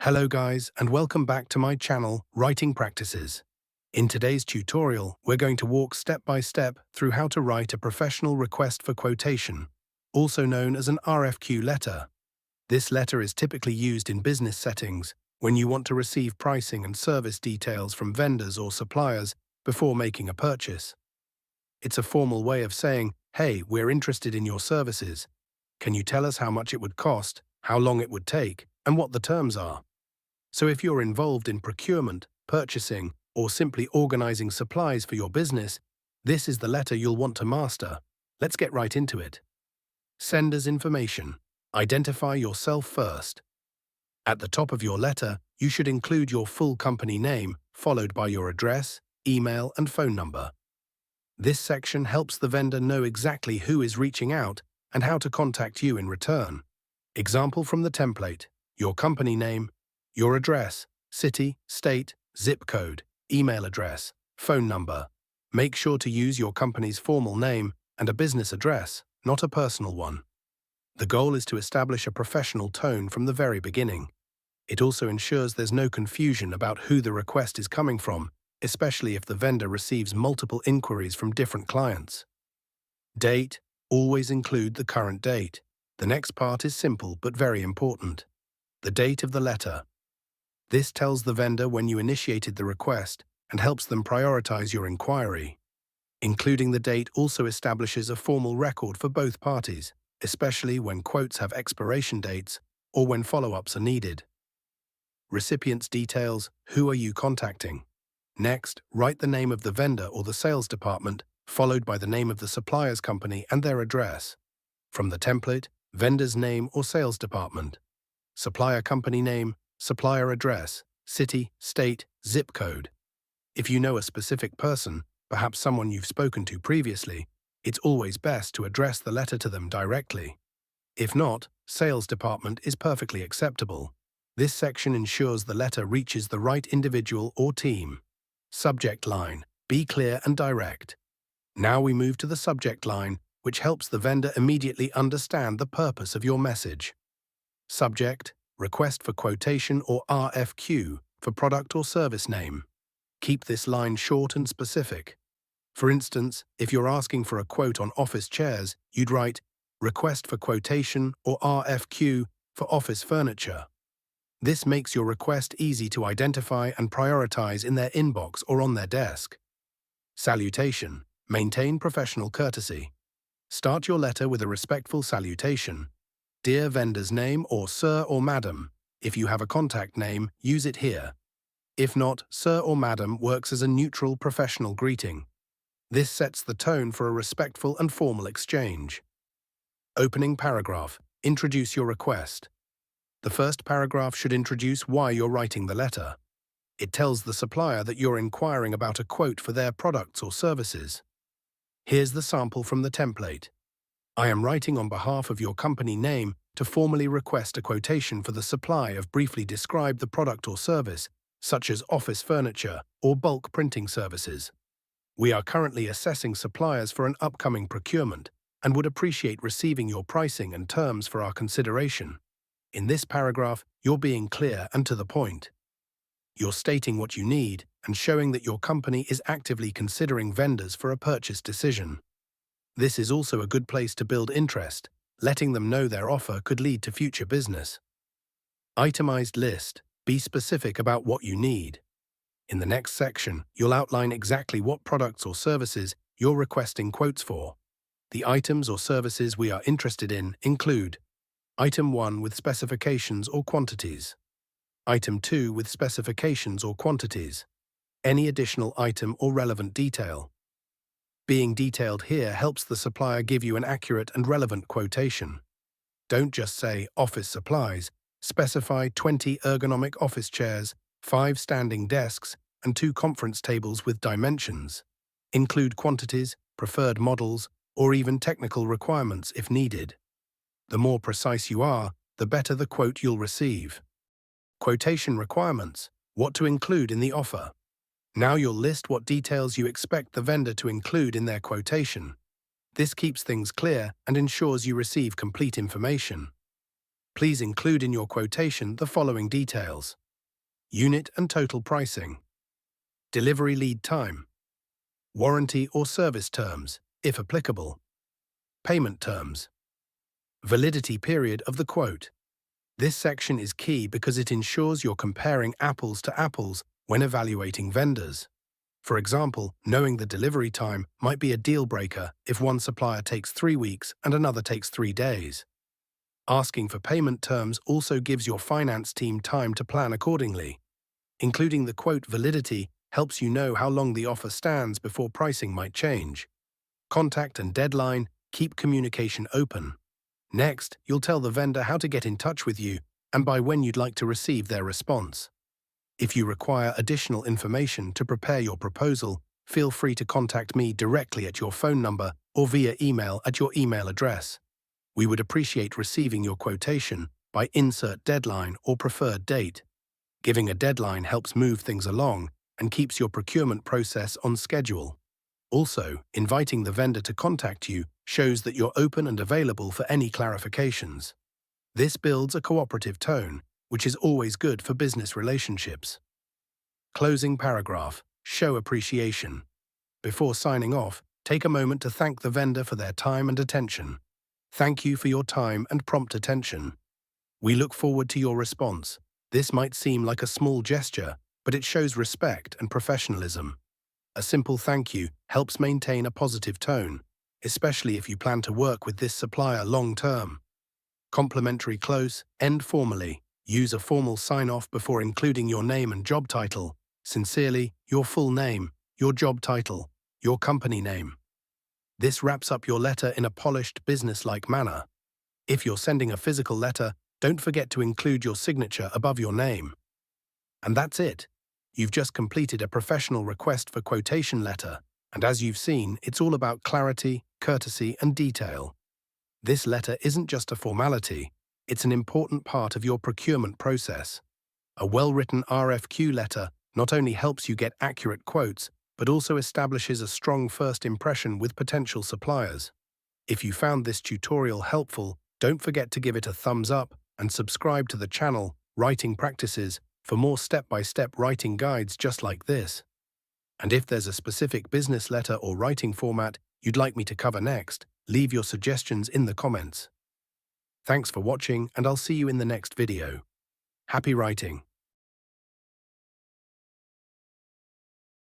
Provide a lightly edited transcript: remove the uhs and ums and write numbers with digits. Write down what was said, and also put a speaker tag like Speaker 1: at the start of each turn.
Speaker 1: Hello guys, and welcome back to my channel, Writing Practices. In today's tutorial, we're going to walk step by step through how to write a professional request for quotation, also known as an RFQ letter. This letter is typically used in business settings when you want to receive pricing and service details from vendors or suppliers before making a purchase. It's a formal way of saying, hey, we're interested in your services. Can you tell us how much it would cost, how long it would take, and what the terms are? So if you're involved in procurement, purchasing, or simply organizing supplies for your business, this is the letter you'll want to master. Let's get right into it. Sender's information. Identify yourself first. At the top of your letter, you should include your full company name, followed by your address, email, and phone number. This section helps the vendor know exactly who is reaching out and how to contact you in return. Example from the template: your company name, your address, city, state, zip code, email address, phone number. Make sure to use your company's formal name and a business address, not a personal one. The goal is to establish a professional tone from the very beginning. It also ensures there's no confusion about who the request is coming from, especially if the vendor receives multiple inquiries from different clients. Date. Always include the current date. The next part is simple but very important. The date of the letter. This tells the vendor when you initiated the request and helps them prioritize your inquiry. Including the date also establishes a formal record for both parties, especially when quotes have expiration dates or when follow-ups are needed. Recipient's details. Who are you contacting? Next, write the name of the vendor or the sales department, followed by the name of the supplier's company and their address. From the template, vendor's name or sales department. Supplier company name, supplier address, city, state, zip code. If you know a specific person, perhaps someone you've spoken to previously, it's always best to address the letter to them directly. If not, sales department is perfectly acceptable. This section ensures the letter reaches the right individual or team. Subject line. Be clear and direct. Now we move to the subject line, which helps the vendor immediately understand the purpose of your message. Subject. Request for quotation or RFQ for product or service name. Keep this line short and specific. For instance, if you're asking for a quote on office chairs, you'd write, request for quotation or RFQ for office furniture. This makes your request easy to identify and prioritize in their inbox or on their desk. Salutation. Maintain professional courtesy. Start your letter with a respectful salutation. Dear vendor's name or sir or madam. If you have a contact name, use it here. If not, sir or madam works as a neutral professional greeting. This sets the tone for a respectful and formal exchange. Opening paragraph. Introduce your request. The first paragraph should introduce why you're writing the letter. It tells the supplier that you're inquiring about a quote for their products or services. Here's the sample from the template. I am writing on behalf of your company name to formally request a quotation for the supply of briefly describe the product or service, such as office furniture or bulk printing services. We are currently assessing suppliers for an upcoming procurement and would appreciate receiving your pricing and terms for our consideration. In this paragraph, you're being clear and to the point. You're stating what you need and showing that your company is actively considering vendors for a purchase decision. This is also a good place to build interest, letting them know their offer could lead to future business. Itemized list. Be specific about what you need. In the next section, you'll outline exactly what products or services you're requesting quotes for. The items or services we are interested in include Item 1 with specifications or quantities. Item 2 with specifications or quantities. Any additional item or relevant detail. Being detailed here helps the supplier give you an accurate and relevant quotation. Don't just say office supplies. Specify 20 ergonomic office chairs, 5 standing desks, and 2 conference tables with dimensions. Include quantities, preferred models, or even technical requirements if needed. The more precise you are, the better the quote you'll receive. Quotation requirements. What to include in the offer. Now you'll list what details you expect the vendor to include in their quotation. This keeps things clear and ensures you receive complete information. Please include in your quotation the following details: unit and total pricing, delivery lead time, warranty or service terms, if applicable, payment terms, validity period of the quote. This section is key because it ensures you're comparing apples to apples when evaluating vendors. For example, knowing the delivery time might be a deal breaker if one supplier takes 3 weeks and another takes 3 days. Asking for payment terms also gives your finance team time to plan accordingly. Including the quote validity helps you know how long the offer stands before pricing might change. Contact and deadline, keep communication open. Next, you'll tell the vendor how to get in touch with you and by when you'd like to receive their response. If you require additional information to prepare your proposal, feel free to contact me directly at your phone number or via email at your email address. We would appreciate receiving your quotation by insert deadline or preferred date. Giving a deadline helps move things along and keeps your procurement process on schedule. Also, inviting the vendor to contact you shows that you're open and available for any clarifications. This builds a cooperative tone, which is always good for business relationships. Closing paragraph: show appreciation. Before signing off, take a moment to thank the vendor for their time and attention. Thank you for your time and prompt attention. We look forward to your response. This might seem like a small gesture, but it shows respect and professionalism. A simple thank you helps maintain a positive tone, especially if you plan to work with this supplier long-term. Complimentary close: end formally. Use a formal sign-off before including your name and job title. Sincerely, your full name, your job title, your company name. This wraps up your letter in a polished, business-like manner. If you're sending a physical letter, don't forget to include your signature above your name. And that's it. You've just completed a professional request for quotation letter, and as you've seen, it's all about clarity, courtesy, and detail. This letter isn't just a formality, it's an important part of your procurement process. A well-written RFQ letter not only helps you get accurate quotes, but also establishes a strong first impression with potential suppliers. If you found this tutorial helpful, don't forget to give it a thumbs up and subscribe to the channel, Writing Practices, for more step-by-step writing guides just like this. And if there's a specific business letter or writing format you'd like me to cover next, leave your suggestions in the comments. Thanks for watching, and I'll see you in the next video. Happy writing!